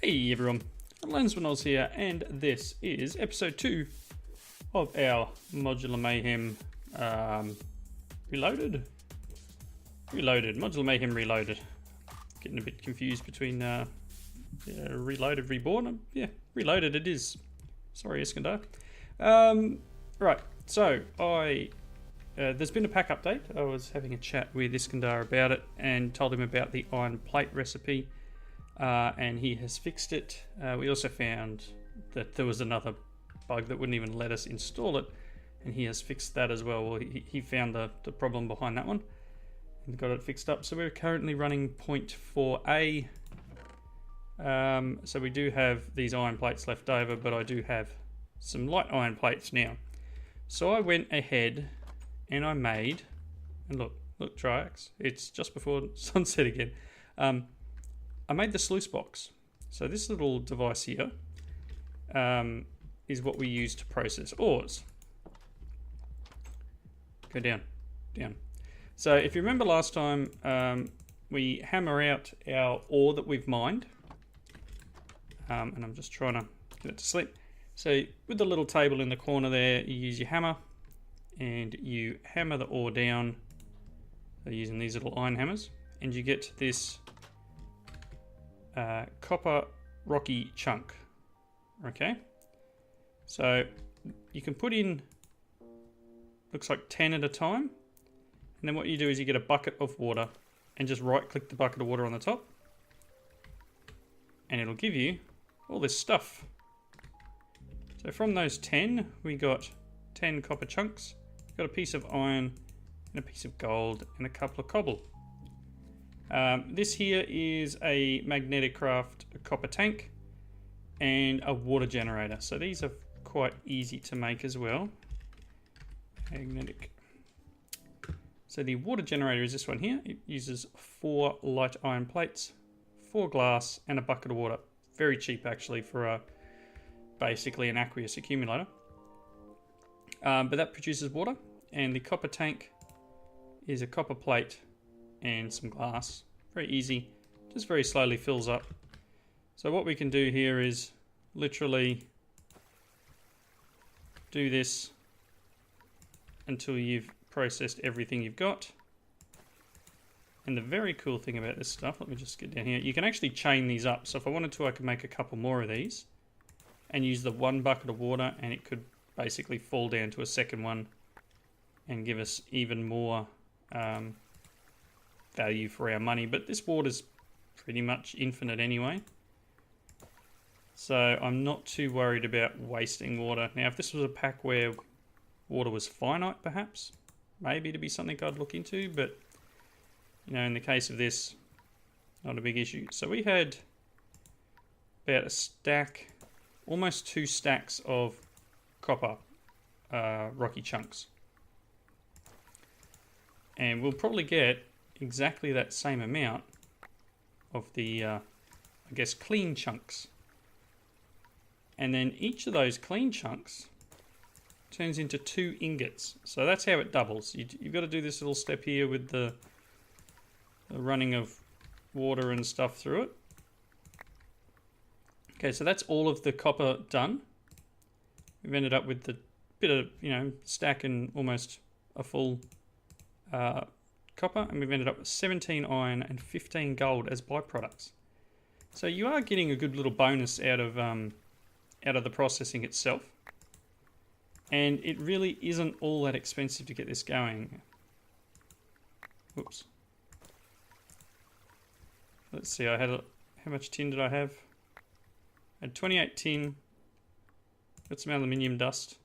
Hey everyone, Lensman Oz here, and this is episode 2 of our Modular Mayhem Reloaded, Modular Mayhem Reloaded. Getting a bit confused between Reloaded, Reborn. Yeah, Reloaded it is. Sorry, Iskandar. Right, so there's been a pack update. I was having a chat with Iskandar about it and told him about the iron plate recipe. And he has fixed it. We also found that there was another bug that wouldn't even let us install it, and he has fixed that as well. Well, he found the problem behind that one and got it fixed up. So we're currently running 0.4a. So we do have these iron plates left over, but I do have some light iron plates now. So I went ahead and I made, and look Triax, it's just before sunset again. I made the sluice box. So this little device here is what we use to process ores. Go down. So if you remember last time, we hammer out our ore that we've mined. And I'm just trying to get it to sleep. So with the little table in the corner there, you use your hammer and you hammer the ore down. So using these little iron hammers, and you get this copper rocky chunk. Okay, so you can put in, looks like 10 at a time, and then what you do is you get a bucket of water and just right click the bucket of water on the top, and it'll give you all this stuff. So from those 10 we got 10 copper chunks, got a piece of iron and a piece of gold and a couple of cobble. This here is a magnetic craft copper tank and a water generator. So these are quite easy to make as well. Magnetic. So the water generator is this one here. It uses 4 light iron plates, 4 glass and a bucket of water. Very cheap actually for basically an aqueous accumulator. But that produces water, and the copper tank is a copper plate and some glass. Very easy, just very slowly fills up. So what we can do here is literally do this until you've processed everything you've got. And the very cool thing about this stuff, let me just get down here, you can actually chain these up. So if I wanted to, I could make a couple more of these and use the 1 bucket of water, and it could basically fall down to a second one and give us even more value for our money. But this water's pretty much infinite anyway, so I'm not too worried about wasting water. Now if this was a pack where water was finite, perhaps maybe to be something I'd look into, but you know, in the case of this, not a big issue. So we had about a stack, almost 2 stacks of copper rocky chunks, and we'll probably get exactly that same amount of the I guess clean chunks, and then each of those clean chunks turns into 2 ingots. So that's how it doubles. You've got to do this little step here with the running of water and stuff through it. Okay, so that's all of the copper done. We've ended up with the bit of, you know, stack and almost a full copper, and we've ended up with 17 iron and 15 gold as byproducts. So you are getting a good little bonus out of the processing itself, and it really isn't all that expensive to get this going. Whoops. Let's see, I had how much tin did I have? I had 28 tin. Got some aluminium dust.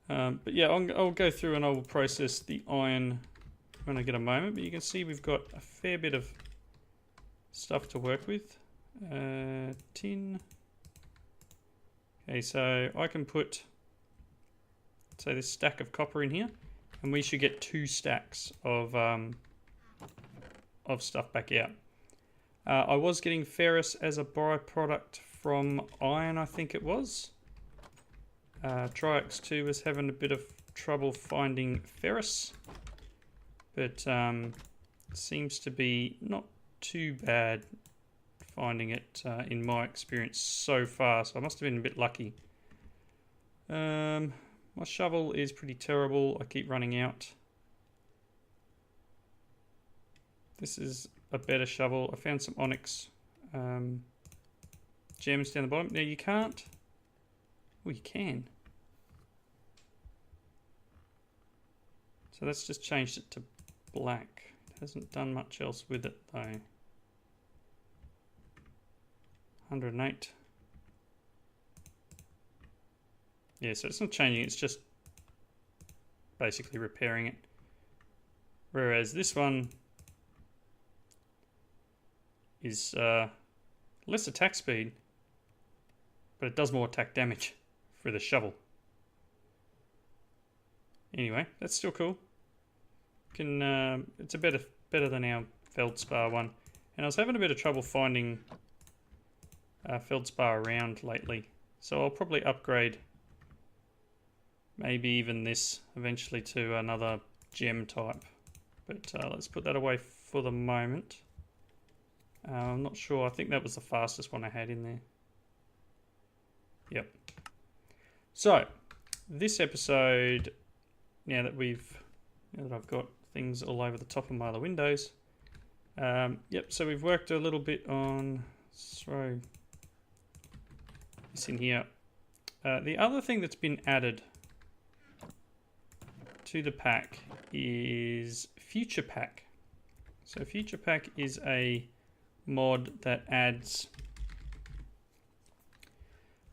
But yeah, I'll go through and I will process the iron when I get a moment, but you can see we've got a fair bit of stuff to work with. Tin. Okay, so I can put, say, this stack of copper in here, and we should get 2 stacks of stuff back out. I was getting ferrous as a byproduct from iron, I think it was. Triax 2 was having a bit of trouble finding ferrous, but seems to be not too bad finding it in my experience so far, so I must have been a bit lucky. My shovel is pretty terrible. I keep running out. This is a better shovel. I found some onyx gems down the bottom. Now you can't. Oh, you can. So that's just changed it to black. It hasn't done much else with it though. 108. Yeah, so it's not changing, it's just basically repairing it. Whereas this one is less attack speed, but it does more attack damage for the shovel. Anyway, that's still cool. It's a better than our feldspar one. And I was having a bit of trouble finding feldspar around lately, so I'll probably upgrade maybe even this eventually to another gem type. But let's put that away for the moment. I'm not sure. I think that was the fastest one I had in there. Yep. So this episode, now that I've got things all over the top of my other windows. Yep. So we've worked a little bit on. Let's throw this in here. The other thing that's been added to the pack is Futurepack. So Futurepack is a mod that adds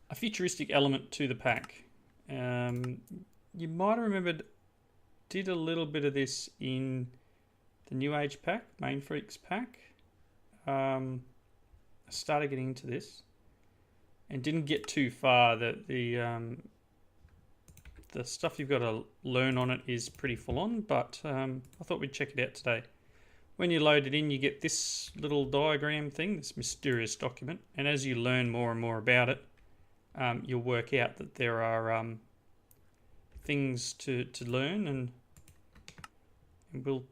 a futuristic element to the pack. You might have remembered, did a little bit of this in the New Age pack, Main Freaks pack. I started getting into this and didn't get too far. The stuff you've got to learn on it is pretty full on, but I thought we'd check it out today. When you load it in, you get this little diagram thing, this mysterious document, and as you learn more and more about it, you'll work out that there are things to learn, and we're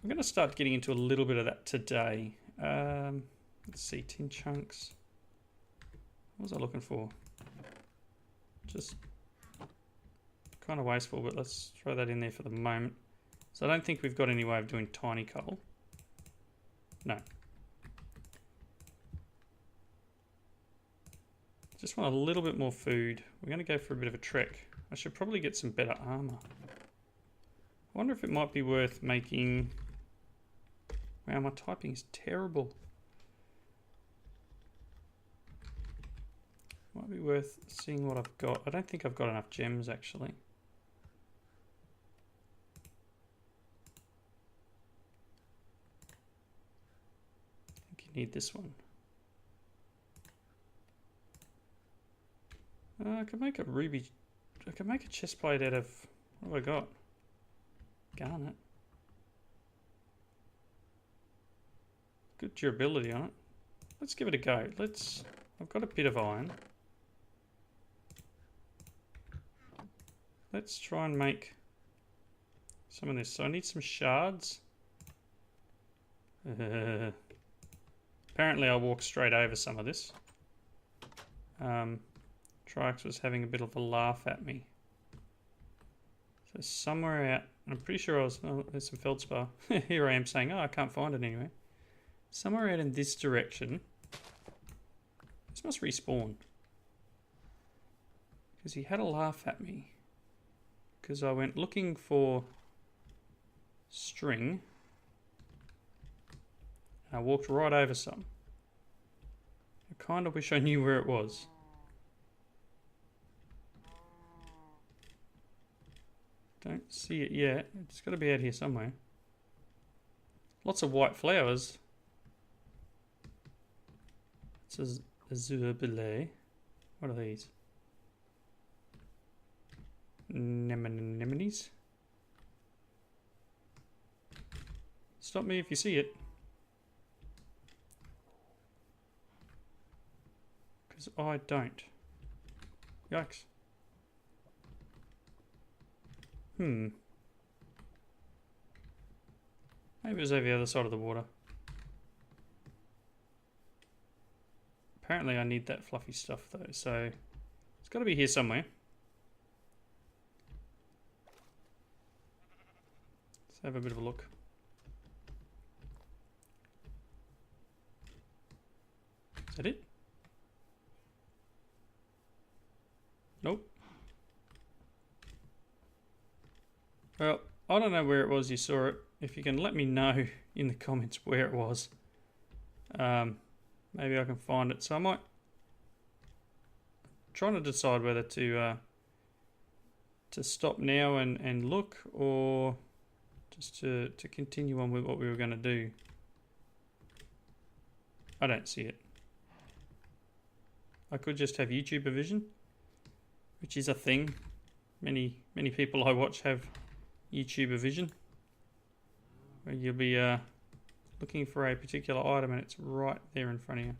going to start getting into a little bit of that today. Let's see, tin chunks. What was I looking for? Just kind of wasteful, but let's throw that in there for the moment. So I don't think we've got any way of doing tiny coal. No. Just want a little bit more food. We're going to go for a bit of a trek. I should probably get some better armor. I wonder if it might be worth making... Wow, my typing is terrible. Might be worth seeing what I've got. I don't think I've got enough gems, actually. I think you need this one. I could make a ruby... I could make a chest plate out of... What have I got? Garnet. Good durability on it. Let's give it a go. I've got a bit of iron. Let's try and make some of this. So I need some shards. Apparently I walked straight over some of this. Trix was having a bit of a laugh at me. So somewhere out, I'm pretty sure oh, there's some feldspar. Here I am saying, oh, I can't find it anyway. Somewhere out in this direction. This must respawn. Because he had a laugh at me. Because I went looking for string. And I walked right over some. I kind of wish I knew where it was. Don't see it yet. It's got to be out here somewhere. Lots of white flowers. It says azure belay. What are these? Anemones. Stop me if you see it. Because I don't. Yikes. Maybe it was over the other side of the water. apparently I need that fluffy stuff though, so it's got to be here somewhere. Let's have a bit of a look. Is that it? Nope. Well, I don't know where it was you saw it. If you can let me know in the comments where it was. Maybe I can find it. So I might... trying to decide whether to stop now and look, or just to continue on with what we were going to do. I don't see it. I could just have YouTuber vision, which is a thing. Many people I watch have YouTuber vision, where you'll be looking for a particular item and it's right there in front of you.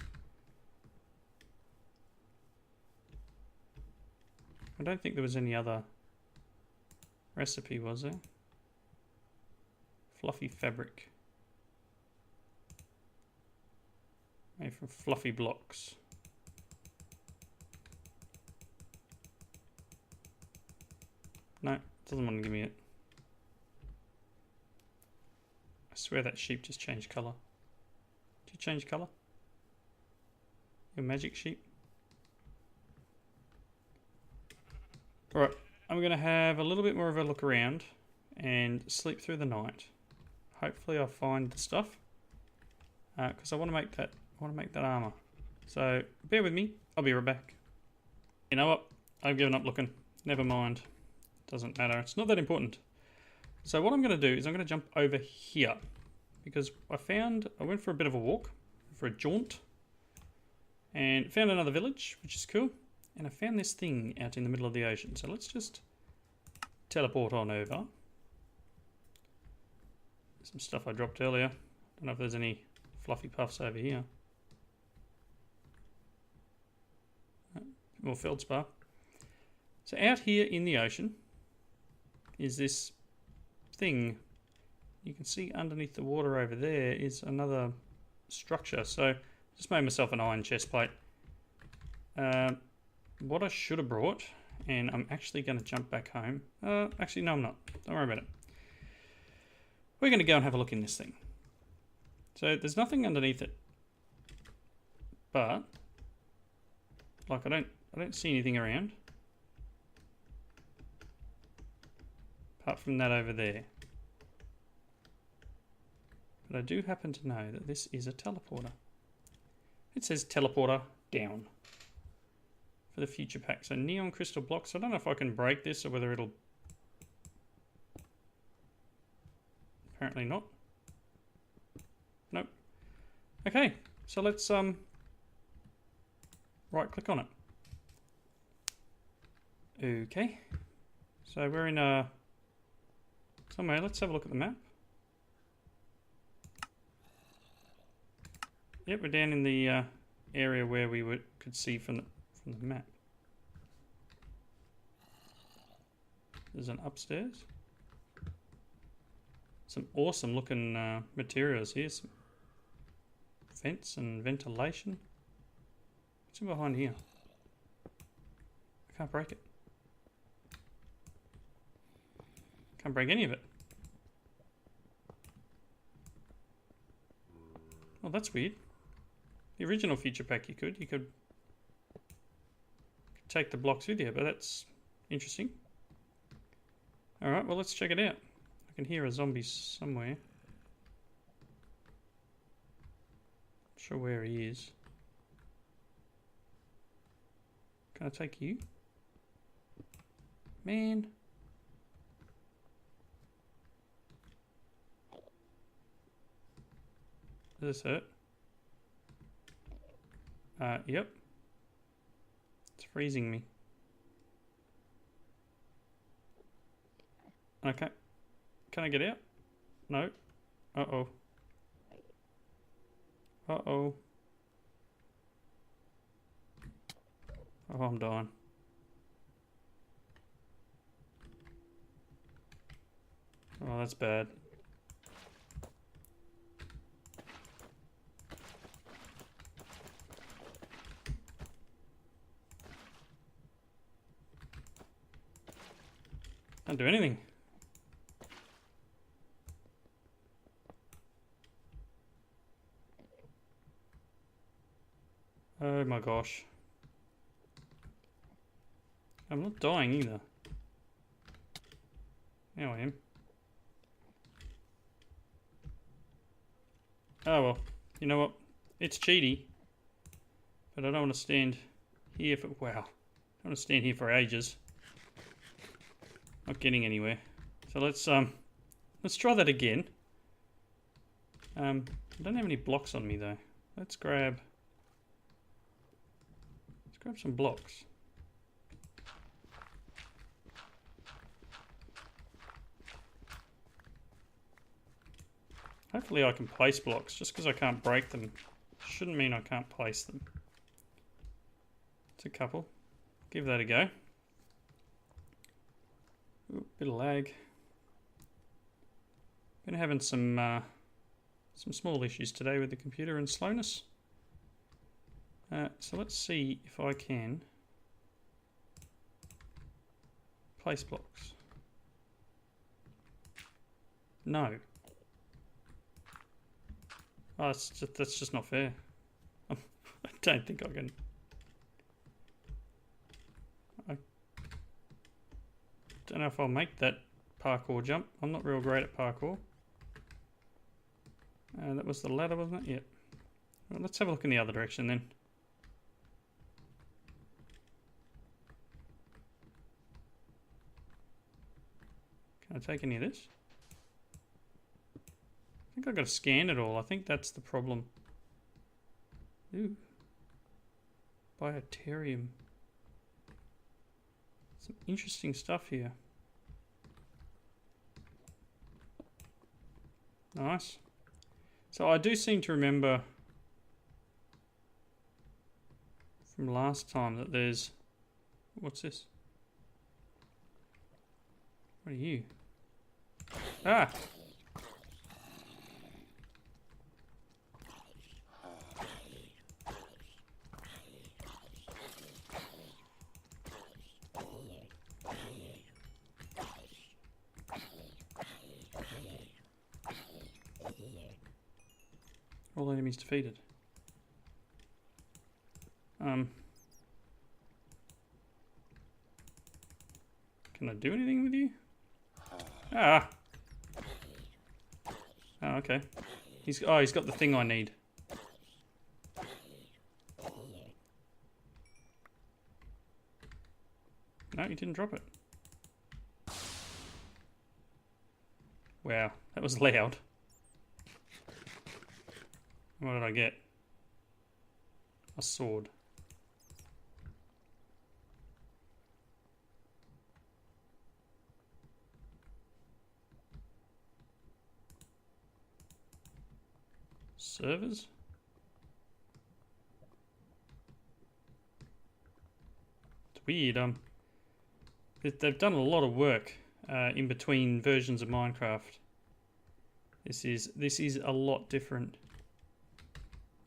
I don't think there was any other recipe, was there? Fluffy fabric. Made from fluffy blocks. No, it doesn't want to give me it. I swear that sheep just changed colour. Did you change colour? Your magic sheep? Alright, I'm going to have a little bit more of a look around and sleep through the night. Hopefully I'll find the stuff. Because I want to make that armour. So bear with me, I'll be right back. You know what? I've given up looking. Never mind. Doesn't matter. It's not that important. So what I'm going to do is I'm going to jump over here. Because I went for a bit of a walk, for a jaunt. And found another village, which is cool. And I found this thing out in the middle of the ocean. So let's just teleport on over. Some stuff I dropped earlier. Don't know if there's any fluffy puffs over here. More feldspar. So out here in the ocean is this thing. You can see underneath the water over there is another structure. So just made myself an iron chest plate. What I should have brought, and I'm actually going to jump back home. Actually, no, I'm not. Don't worry about it. We're going to go and have a look in this thing. So there's nothing underneath it, but like I don't see anything around apart from that over there. But I do happen to know that this is a teleporter. It says teleporter down for the future pack. So neon crystal blocks. I don't know if I can break this or whether it'll... Apparently not. Nope. Okay, so let's right click on it. Okay. So we're in somewhere. Let's have a look at the map. Yep, we're down in the area where we could see from the map. There's an upstairs. Some awesome looking materials here. Some vents and ventilation. What's in behind here? I can't break it. Can't break any of it. Well, that's weird. The original future pack you could take the blocks with you, but that's interesting. Alright, well let's check it out. I can hear a zombie somewhere. Not sure where he is. Can I take you? Man. Does this hurt? Yep. It's freezing me. Okay. Can I get out? No. Uh-oh. Uh-oh. Oh, I'm dying. Oh, that's bad. Can't do anything. Oh my gosh. I'm not dying either. Now I am. Oh well. You know what? It's cheaty. But I don't want to stand here for... Wow. I don't want to stand here for ages. Not getting anywhere. So let's try that again. I don't have any blocks on me though. Let's grab some blocks. Hopefully I can place blocks. Just because I can't break them shouldn't mean I can't place them. It's a couple. Give that a go. Ooh, bit of lag. Been having some small issues today with the computer and slowness. So let's see if I can place blocks. No. Oh, that's just not fair. I don't think I can. I don't know if I'll make that parkour jump. I'm not real great at parkour. That was the ladder, wasn't it? Yep. Well, let's have a look in the other direction then. Can I take any of this? I think I've got to scan it all. I think that's the problem. Ooh. Bioterium. Some interesting stuff here. Nice. So I do seem to remember from last time that there's... What's this? What are you? Ah! All enemies defeated. Can I do anything with you? Ah! Oh, okay. He's got the thing I need. No, he didn't drop it. Wow, that was loud. What did I get? A sword. Servers? It's weird. They've done a lot of work in between versions of Minecraft. This is a lot different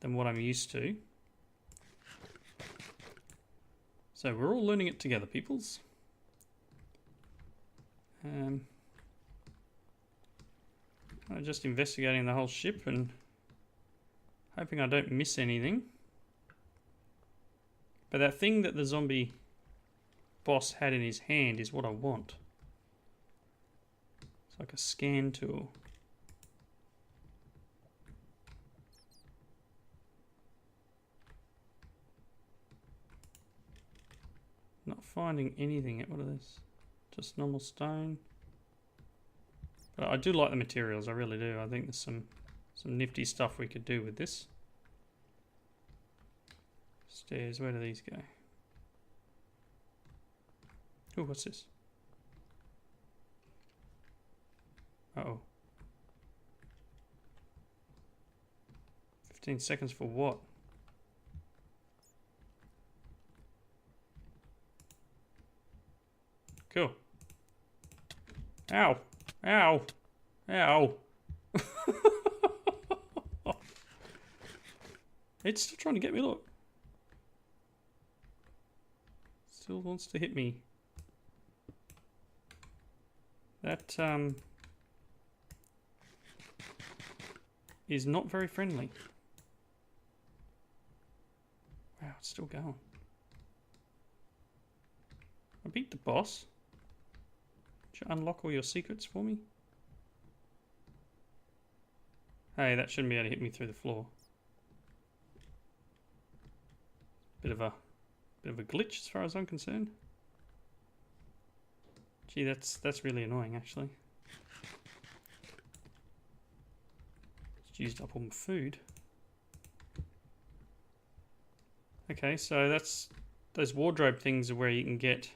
than what I'm used to. So we're all learning it together, peoples. I'm just investigating the whole ship and hoping I don't miss anything. But that thing that the zombie boss had in his hand is what I want. It's like a scan tool. Not finding anything. What are this? Just normal stone. But I do like the materials, I really do. I think there's some nifty stuff we could do with this. Stairs, where do these go? Oh, what's this? Uh-oh. 15 seconds for what? Cool. Ow. Ow. Ow. It's still trying to get me, look. Still wants to hit me. That is not very friendly. Wow, it's still going. I beat the boss. Should you unlock all your secrets for me? Hey, that shouldn't be able to hit me through the floor. Bit of a glitch as far as I'm concerned. Gee, that's really annoying actually. Just used up all my food. Okay, so that's those wardrobe things are where you can get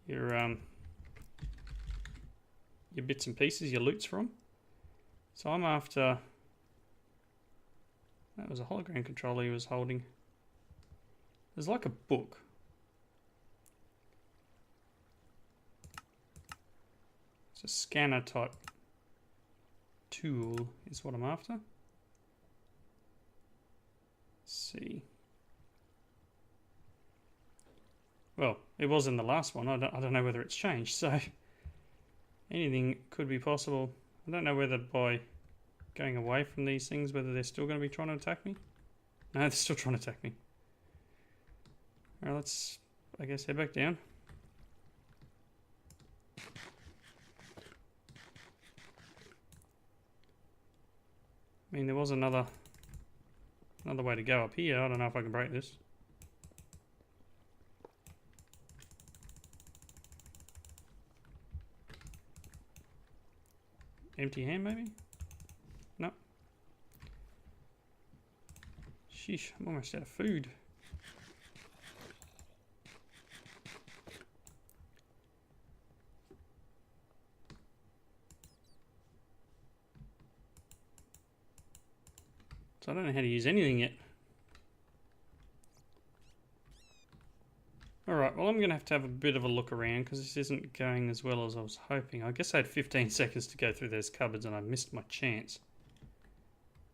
your bits and pieces, your loots from. So I'm after... That was a hologram controller he was holding. There's like a book. It's a scanner type tool is what I'm after. Let's see. Well, it was in the last one. I don't know whether it's changed, so anything could be possible. I don't know whether by going away from these things, whether they're still going to be trying to attack me. No, they're still trying to attack me. Alright, let's, I guess, head back down. I mean, there was another way to go up here. I don't know if I can break this. Empty hand, maybe? No. Sheesh, I'm almost out of food. So I don't know how to use anything yet. Alright, well I'm going to have a bit of a look around because this isn't going as well as I was hoping. I guess I had 15 seconds to go through those cupboards and I missed my chance.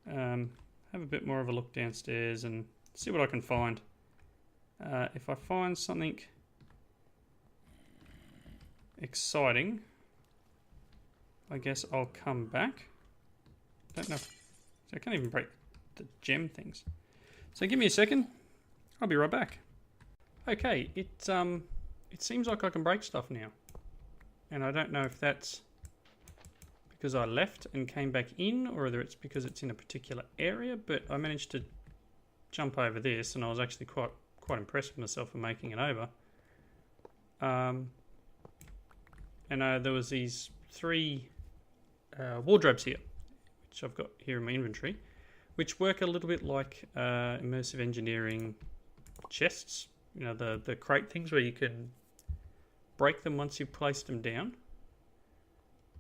Have a bit more of a look downstairs and see what I can find. If I find something exciting, I guess I'll come back. Don't know if, I can't even break the gem things. So give me a second. I'll be right back. Okay, it seems like I can break stuff now. And I don't know if that's because I left and came back in, or whether it's because it's in a particular area, but I managed to jump over this and I was actually quite impressed with myself for making it over. And there was these 3 wardrobes here, which I've got here in my inventory, which work a little bit like immersive engineering chests. You know, the crate things where you can break them once you've placed them down.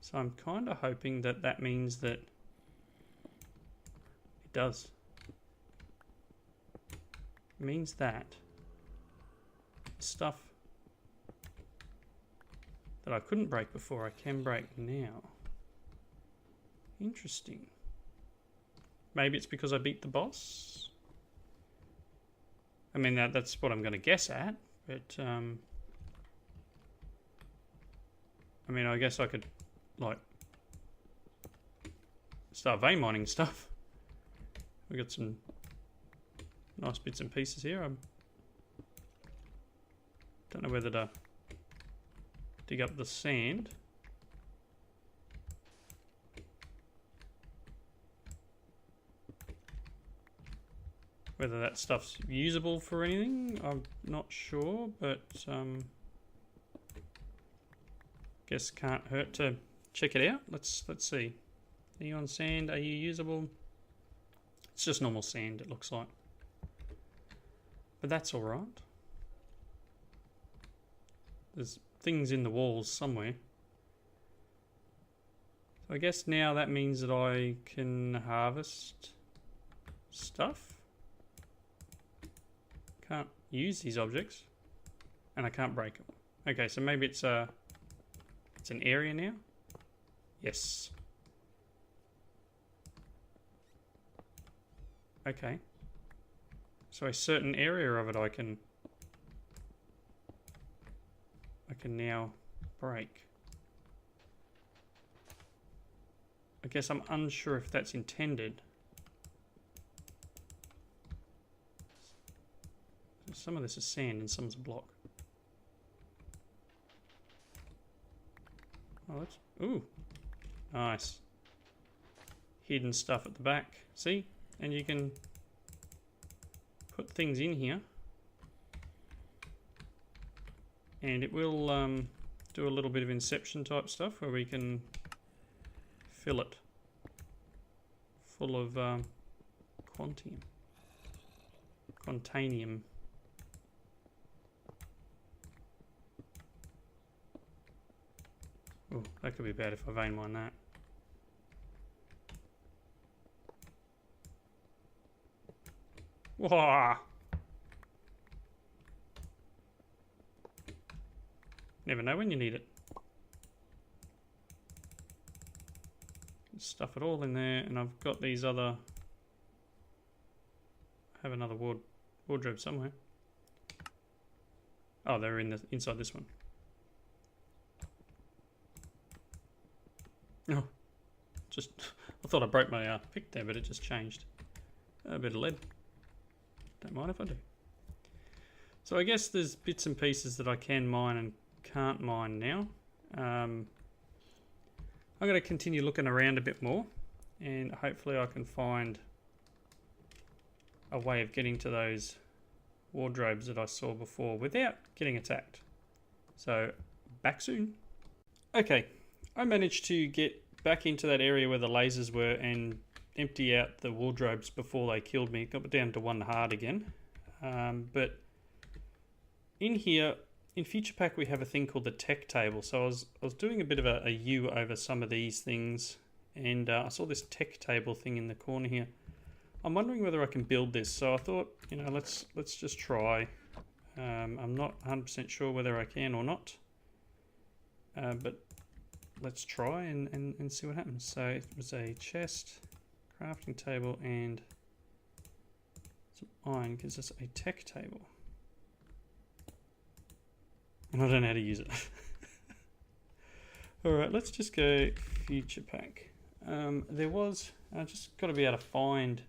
So I'm kind of hoping that that means that it does. It means that stuff that I couldn't break before, I can break now. Interesting. Maybe it's because I beat the boss. I mean, that's what I'm going to guess at, but I mean, I guess I could like start vein mining stuff. We got some nice bits and pieces here. I don't know whether to dig up the sand. Whether that stuff's usable for anything, I'm not sure, but guess can't hurt to check it out. Let's see. Neon sand, are you usable? It's just normal sand, it looks like. But that's alright. There's things in the walls somewhere. So I guess now that means that I can harvest stuff. Can't use these objects, and I can't break them. Okay, so maybe it's an area now. Yes. Okay. So a certain area of it I can now break. I guess I'm unsure if that's intended. Some of this is sand and some is block. Oh, that's... Ooh. Nice. Hidden stuff at the back. See? And you can put things in here. And it will do a little bit of Inception type stuff where we can fill it full of Quantanium. Oh, that could be bad if I vein mine that. Whoa! Never know when you need it. Stuff it all in there, and I've got these other... I have another wardrobe somewhere. Oh, they're in inside this one. Oh, just... I thought I broke my pick there, but it just changed. A bit of lead. Don't mind if I do. So I guess there's bits and pieces that I can mine and can't mine now. I'm going to continue looking around a bit more, and hopefully I can find a way of getting to those wardrobes that I saw before without getting attacked. So, back soon. Okay, I managed to get back into that area where the lasers were and empty out the wardrobes before they killed me. Got down to 1 heart again. But in here, in Futurepack, we have a thing called the tech table. So I was doing a bit of a U over some of these things, and I saw this tech table thing in the corner here. I'm wondering whether I can build this. So I thought, you know, let's just try. I'm not 100% sure whether I can or not, but let's try and see what happens. So it was a chest, crafting table, and some iron gives us a tech table. And I don't know how to use it. Alright, let's just go Futurepack. There was... I just got to be able to find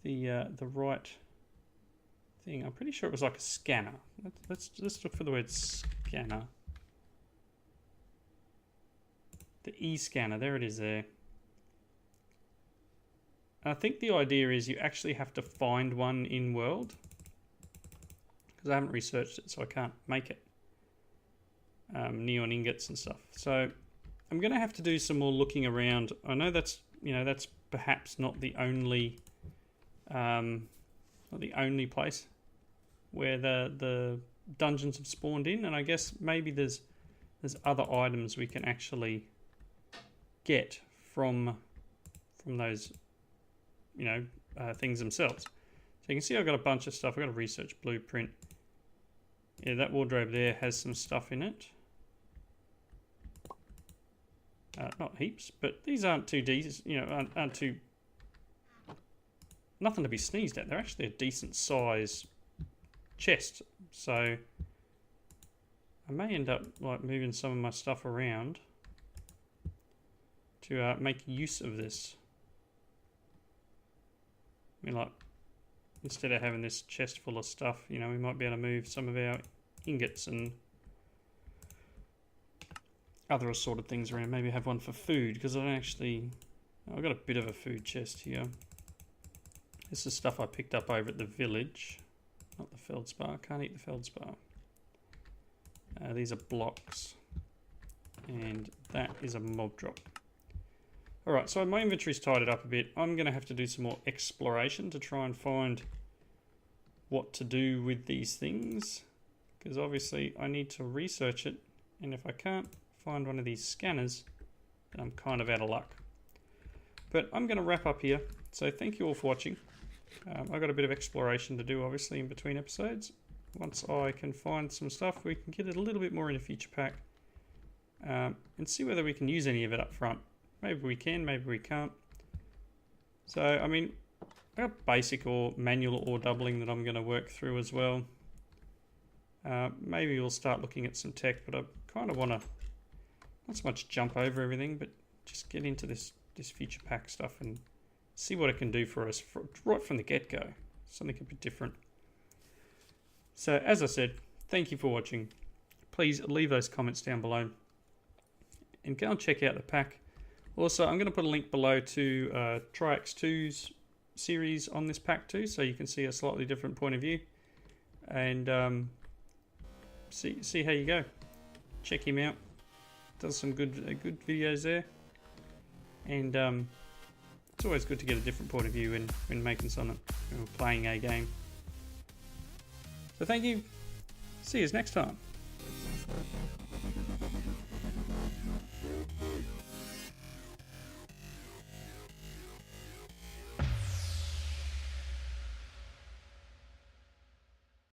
the right thing. I'm pretty sure it was like a scanner. Let's look for the word scanner. The E-scanner, there it is there. I think the idea is you actually have to find one in world. Because I haven't researched it, so I can't make it. Neon ingots and stuff. So I'm going to have to do some more looking around. I know that's, you know, that's perhaps not the only place where the dungeons have spawned in, and I guess maybe there's other items we can actually get from those, you know, things themselves. So you can see I've got a bunch of stuff. I've got a research blueprint. Yeah, that wardrobe there has some stuff in it. Not heaps, but these aren't too decent, you know, aren't too... Nothing to be sneezed at. They're actually a decent size chest. So I may end up like moving some of my stuff around to make use of this. I mean, like, instead of having this chest full of stuff, you know, we might be able to move some of our ingots and other assorted things around. Maybe have one for food, because I don't actually... I've got a bit of a food chest here. This is stuff I picked up over at the village. Not the feldspar. Can't eat the feldspar. These are blocks. And that is a mob drop. Alright, so my inventory's tidied up a bit. I'm going to have to do some more exploration to try and find what to do with these things. Because obviously I need to research it. And if I can't find one of these scanners, then I'm kind of out of luck. But I'm going to wrap up here. So thank you all for watching. I've got a bit of exploration to do, obviously, in between episodes. Once I can find some stuff, we can get it a little bit more in a Futurepack. And see whether we can use any of it up front. Maybe we can, maybe we can't. So, I mean, I've got basic or manual ore doubling that I'm going to work through as well. Maybe we'll start looking at some tech, but I'm kind of want to not so much jump over everything, but just get into this Futurepack stuff and see what it can do for us right from the get-go. Something a bit different. So as I said, thank you for watching. Please leave those comments down below and go and check out the pack. Also, I'm going to put a link below to Triax2's series on this pack too, so you can see a slightly different point of view and see how you go. Check him out. Does some good videos there, and it's always good to get a different point of view when making something, when playing a game. So thank you. See you next time.